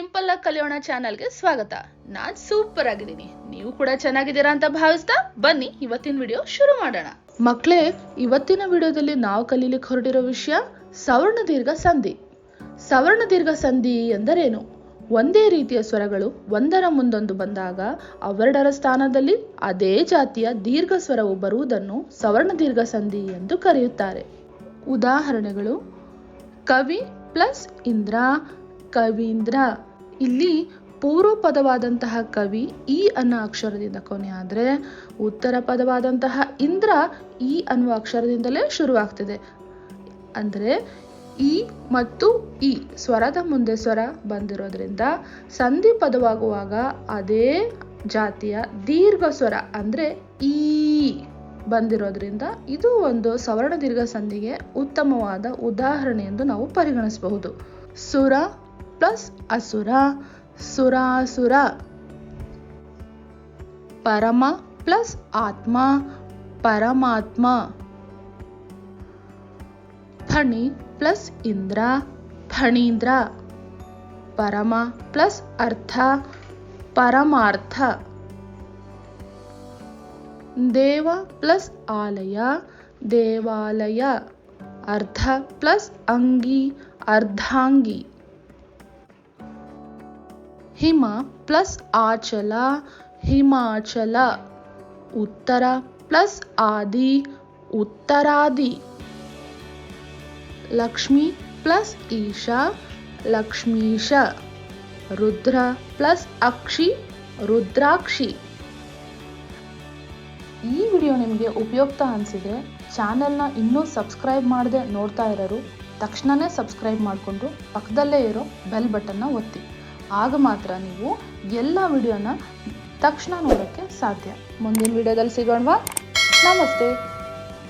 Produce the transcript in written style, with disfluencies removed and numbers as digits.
Simple ಆಗಿ ಕಲಿಯೋಣ ಚಾನಲ್ಗೆ ಸ್ವಾಗತ. ನಾನ್ ಸೂಪರ್ ಆಗಿದ್ದೀನಿ, ನೀವು ಕೂಡ ಚೆನ್ನಾಗಿದ್ದೀರಾ ಅಂತ ಭಾವಿಸ್ತಾ ಬನ್ನಿ ಇವತ್ತಿನ ವಿಡಿಯೋ ಶುರು ಮಾಡೋಣ. ಮಕ್ಕಳೇ, ಇವತ್ತಿನ ವಿಡಿಯೋದಲ್ಲಿ ನಾವು ಕಲೀಲಿಕ್ಕೆ ಹೊರಟಿರೋ ವಿಷಯ ಸವರ್ಣ ದೀರ್ಘ ಸಂಧಿ. ಸವರ್ಣ ದೀರ್ಘ ಸಂಧಿ ಎಂದರೇನು? ಒಂದೇ ರೀತಿಯ ಸ್ವರಗಳು ಒಂದರ ಮುಂದೊಂದು ಬಂದಾಗ ಅವೆರಡರ ಸ್ಥಾನದಲ್ಲಿ ಅದೇ ಜಾತಿಯ ದೀರ್ಘ ಸ್ವರವು ಬರುವುದನ್ನು ಸವರ್ಣ ದೀರ್ಘ ಸಂಧಿ ಎಂದು ಕರೆಯುತ್ತಾರೆ. ಉದಾಹರಣೆಗಳು: ಕವಿ ಪ್ಲಸ್ ಇಂದ್ರ, ಕವೀಂದ್ರ. ಇಲ್ಲಿ ಪೂರ್ವ ಪದವಾದಂತಹ ಕವಿ ಈ ಅನ್ನೋ ಅಕ್ಷರದಿಂದ ಕೊನೆ ಆದರೆ ಉತ್ತರ ಪದವಾದಂತಹ ಇಂದ್ರ ಈ ಅನ್ನುವ ಅಕ್ಷರದಿಂದಲೇ ಶುರುವಾಗ್ತಿದೆ. ಅಂದರೆ ಈ ಮತ್ತು ಈ ಸ್ವರದ ಮುಂದೆ ಸ್ವರ ಬಂದಿರೋದ್ರಿಂದ ಸಂಧಿ ಪದವಾಗುವಾಗ ಅದೇ ಜಾತಿಯ ದೀರ್ಘ ಸ್ವರ ಅಂದರೆ ಈ ಬಂದಿರೋದ್ರಿಂದ ಇದು ಒಂದು ಸವರ್ಣ ದೀರ್ಘ ಸಂಧಿಗೆ ಉತ್ತಮವಾದ ಉದಾಹರಣೆ ಎಂದು ನಾವು ಪರಿಗಣಿಸಬಹುದು. ಸುರ ಪ್ಲಸ್ ಅಸುರ, ಸುರಾಸುರ. ಪರಮ ಪ್ಲಸ್ ಆತ್ಮ, ಪರಮಾತ್ಮ. ಫಣಿ ಪ್ಲಸ್ ಇಂದ್ರ, ಫಣೀಂದ್ರ. ಪರಮ ಪ್ಲಸ್ ಅರ್ಥ, ಪರಮಾರ್ಥ. ದೇವ ಪ್ಲಸ್ ಆಲಯ, ದೇವಾಲಯ. ಅರ್ಧ ಪ್ಲಸ್ ಅಂಗಿ, ಅರ್ಧಾಂಗಿ. ಹಿಮ ಪ್ಲಸ್ ಆಚಲ, ಹಿಮಾಚಲ. ಉತ್ತರ ಪ್ಲಸ್ ಆದಿ, ಉತ್ತರಾದಿ. ಲಕ್ಷ್ಮಿ ಪ್ಲಸ್ ಈಶ, ಲಕ್ಷ್ಮೀಶ. ರುದ್ರ ಪ್ಲಸ್ ಅಕ್ಷಿ, ರುದ್ರಾಕ್ಷಿ. ಈ ವಿಡಿಯೋ ನಿಮಗೆ ಉಪಯುಕ್ತ ಅನಿಸಿದರೆ ಚಾನೆಲ್ನ ಇನ್ನೂ ಸಬ್ಸ್ಕ್ರೈಬ್ ಮಾಡದೆ ನೋಡ್ತಾ ಇರೋರು ತಕ್ಷಣವೇ ಸಬ್ಸ್ಕ್ರೈಬ್ ಮಾಡಿಕೊಂಡು ಪಕ್ಕದಲ್ಲೇ ಇರೋ ಬೆಲ್ ಬಟನ್ನ ಒತ್ತಿ. ಆಗ ಮಾತ್ರ ನೀವು ಎಲ್ಲ ವಿಡಿಯೋನ ತಕ್ಷಣ ನೋಡೋಕ್ಕೆ ಸಾಧ್ಯ. ಮುಂದಿನ ವಿಡಿಯೋದಲ್ಲಿ ಸಿಗೋಣವಾ? ನಮಸ್ತೆ.